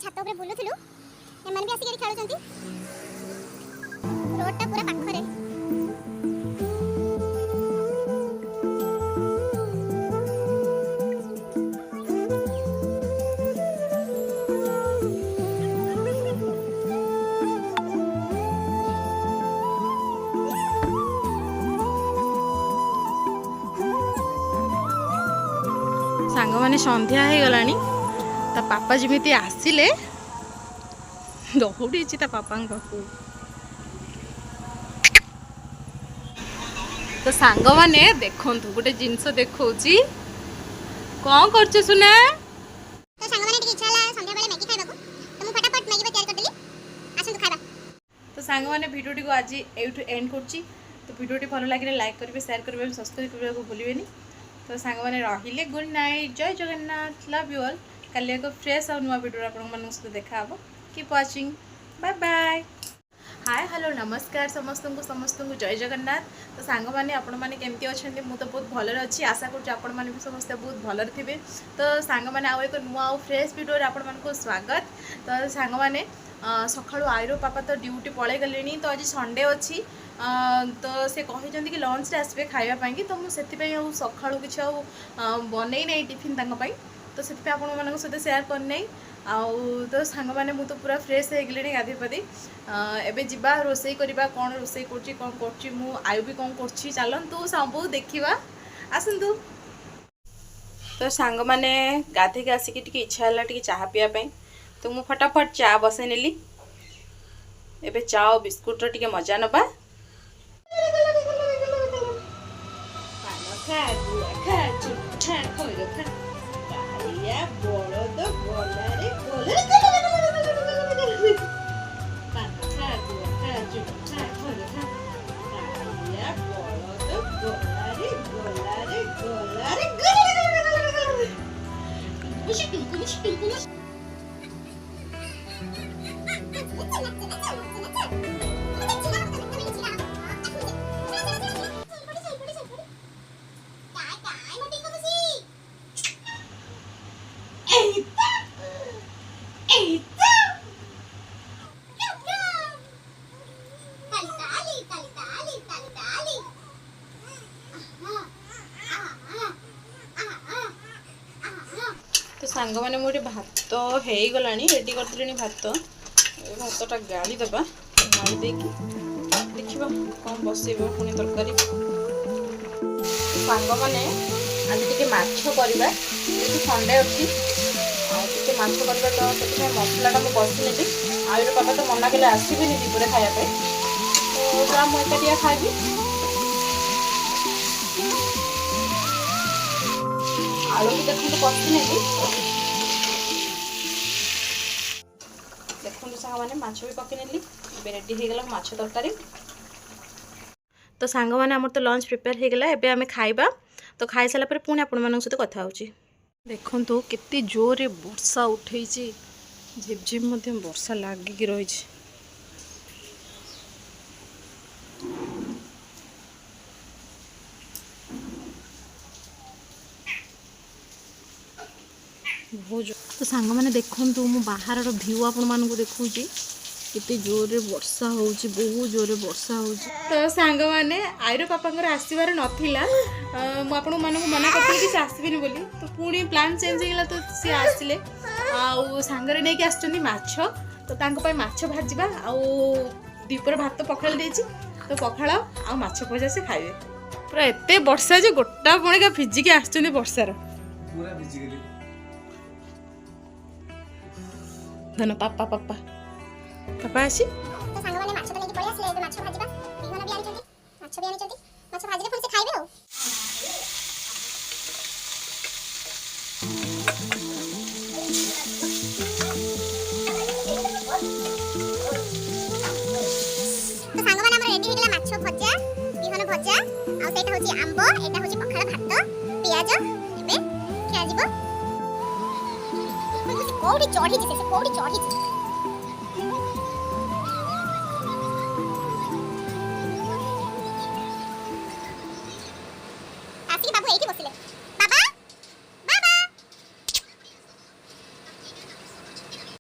छात ऊपर बुलुथुलु एमान भी आसी खेलुचंती रोड टा पूरा पाखरे सांग मैंने संध्या हो गलानी ता पापा जमी आसिले दौड़ी ता पापा पाखु तो सांग मैंने देखु गोटे जिनस देखा कौन कर सुना तो सांग माने टिके इच्छा ला संध्या बेले मैगी खाइबाकू तो मु फटाफट मैगी तैयार कर देली आसंतु खाइबा। तो सांग मैंने भिडियो को आज एठू एंड करची। तो भिडियो भल लगे लाइक करेंगे शेयर करेंगे सब्सक्राइब करने को भूलें। तो सांग मैंने रहिले गुड नाइट जय जगन्नाथ लव यू ऑल। कल एक फ्रेश और नुआ भिडियो आपण सहित देखा keep watching bye bye. Hi hello नमस्कार समस्त को जय जगन्नाथ। तो सांग मैंने आपण मैंने केमती अच्छा मुझे तो बहुत भलरे अच्छी आशा करूँ भी समस्ते बहुत भलरे थे। तो सांग मैंने आउ एक नुआ और फ्रेश भिडियो आपण मानक स्वागत। तो सांग मैंने सकाळु आईरो पापा तो ड्यूटी पलि गले तो आज संडे अच्छी तो से कहते कि लंच आसबे खावाई तो मुझे सकाळु किसी बनई नहीं टिफिन तांपाई तो से आपण सहित सेयार करनी आउ तो सांग मैंने मुझे तो पूरा फ्रेश हो गले गाधे पाधे एबे जीवा रोसई करवा कौन रोसई करुँची कौन करुँची मु आयु भी कौन करुँची चलतु सब देखा आसतु। तो सांग मैंने गाधे के आसिक इच्छा है चाह पीवाई तो मु फटाफट चा बसई नेली एबे चा और बिस्कुट टिके मजा नबा। तो सांग मैंने मोटे भात हो गला रेडी करदेली भात भातटा गाड़ी दबा गाड़ी देकी देखा कौन बसब पुणी तरकारी। सांग मैंने आज टे माछ करवा संडे अच्छी टे माछ करवा तो से मसलाटा मुझे बसी नेली आईर पापा तो मना कले आसबे दीपुरे खायापे तो मुझे खाइबी आलू भी देखो कषि नेली देखो सांग मैंने माछ भी पकई नेली रेडी हो गला माछ तरकारी। तो सांग मैंने आमर तो लंच प्रिपेयर हो गला एबे आमे खाइबा तो खाई सारा पर पुणी आपण मान सहित कथा होची। देखंतु केते जोरे वर्षा उठे झिपझिप वर्षा लागिक रही तो सांग मैंने देखु मु बाहर भ्यू आपण मानक देखुची केते जोरे वर्षा होची बहुत जोरे वर्षा होची। तो सांग मैंने आईर पापा आसबार नाला मुझे मानक मना करती कि आसबेनि बोली तो पुणी प्लान चेंज होगा तो सी आसिले सांगरे नहीं आसुँच माछ तो तांको माछ भाजवा आउ दीपर भात पखाल देछि तो पखाल आ माछ भजा से खाइबे पूरा एते वर्षा जे गोटा पुणी भिजिकी आसुँच वर्षार पूरा भिजिगली धन पापा पापा पापा आसी तो सांग माने माछ तो लेके पळि आसले ए माछ भाजिबा बिहन भी आनिचंती माछ भी आनिचंती माछ भाजिले पुଣି से खाइबे हो। तो सांग माने हमर रेडी हो गेला माछ भजा बिहन भजा आ सेटा होची आंबो एटा होची पखाळ भात पियाज एबे खिया जिवो कोडी चढ़ी से कोडी चढ़ी